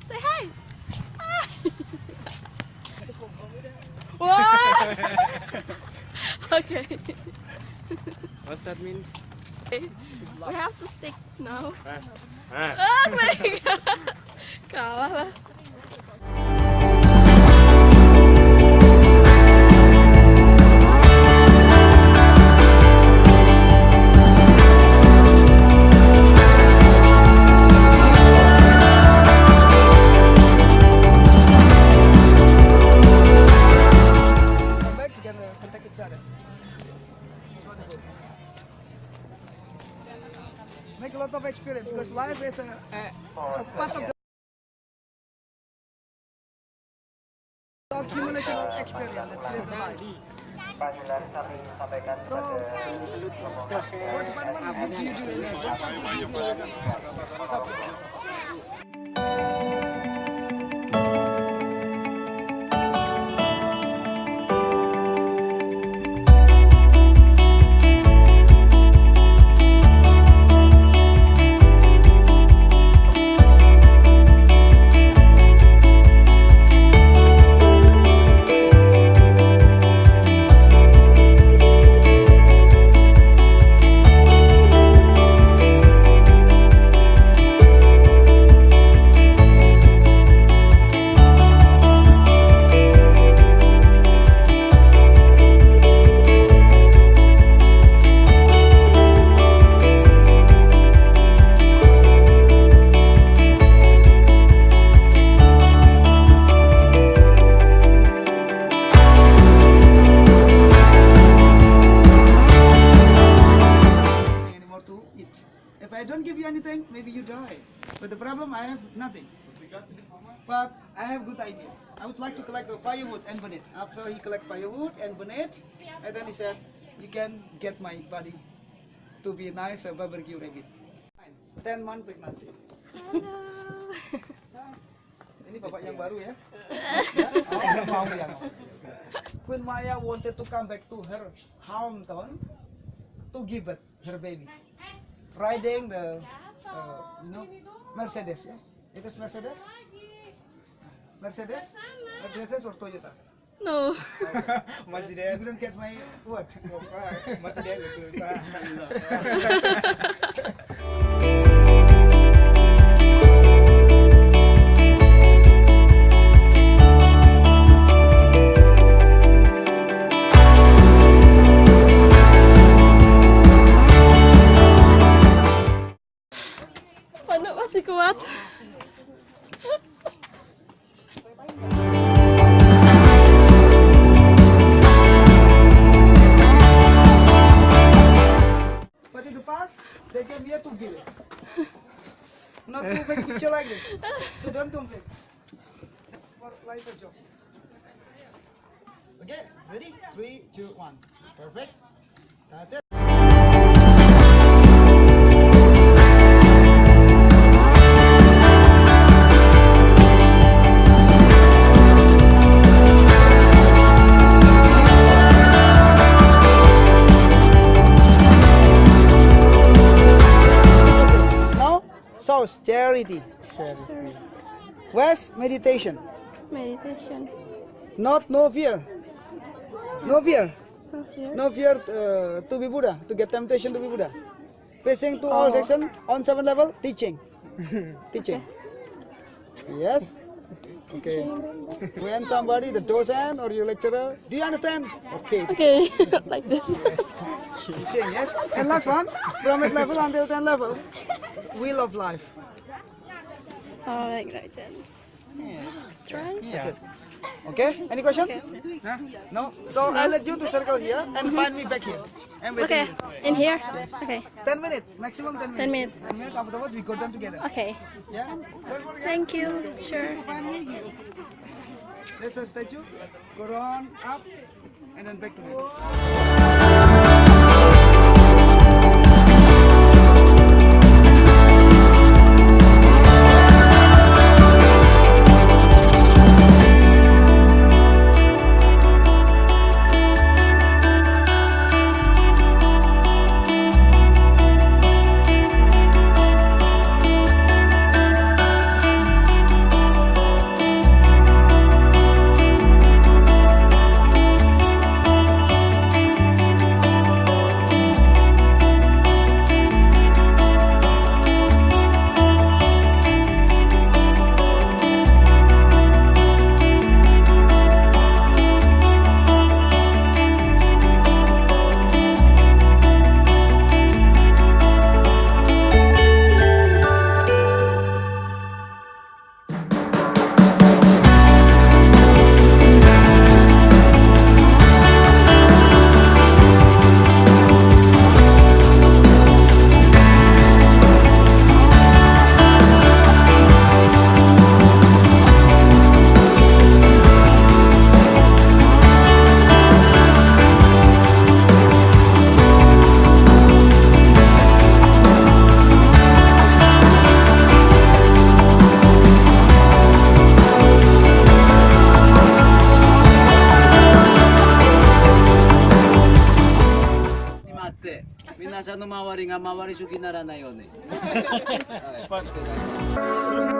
Say hi. What? Okay. What's that mean? We have to stick now. Ah. Oh my god. Kalah lah. Make a lot of experience because life is a part of the accumulation of experience that creates a life. Panggilan kami sampaikan So, kepada what do you do in there? What something do you do? If I don't give you anything, maybe you die. But the problem, I have nothing. But I have good idea. I would like to collect the firewood and burn it. After he collect firewood and burn it, and then he said, you can get my body to be nice barbecue rabbit. 10-month pregnancy. Ini bapak yang baru ya. Mau ya. When Maya wanted to come back to her hometown to give birth her baby, riding the Mercedes, yes, it is Mercedes. Mercedes or Toyota? No. Mercedes. You didn't get my word. Mercedes itu. Waduh, masih kuat. But in the past, they came here to kill. Not to make picture like this. So don't complain. For lighter job. Okay, ready? 3, 2, 1. Perfect. That's it. South, charity. West, meditation. Meditation. Not no fear. No fear. No fear. No fear to be Buddha, to get temptation to be Buddha. Facing to all section on 7 level, teaching. Teaching. Yes? Okay. When somebody, the docent or your lecturer, do you understand? Okay. Okay, like this. Teaching, yes? And last one, from 8 level until 10 level, wheel of life. Oh, like that then. Try. That's it. Okay? Any question? No? So I'll let you to circle here and find me back here. I'm waiting Okay, here. in here? Okay. 10 minutes, maximum 10 minutes. 10 minutes. 10 minutes, afterwards we go down together. Okay. Yeah? Don't forget. Thank you. Sure. Find me here. There's a statue. Go on, up, and then back to me. 朝の周りが回りすぎならないように。はい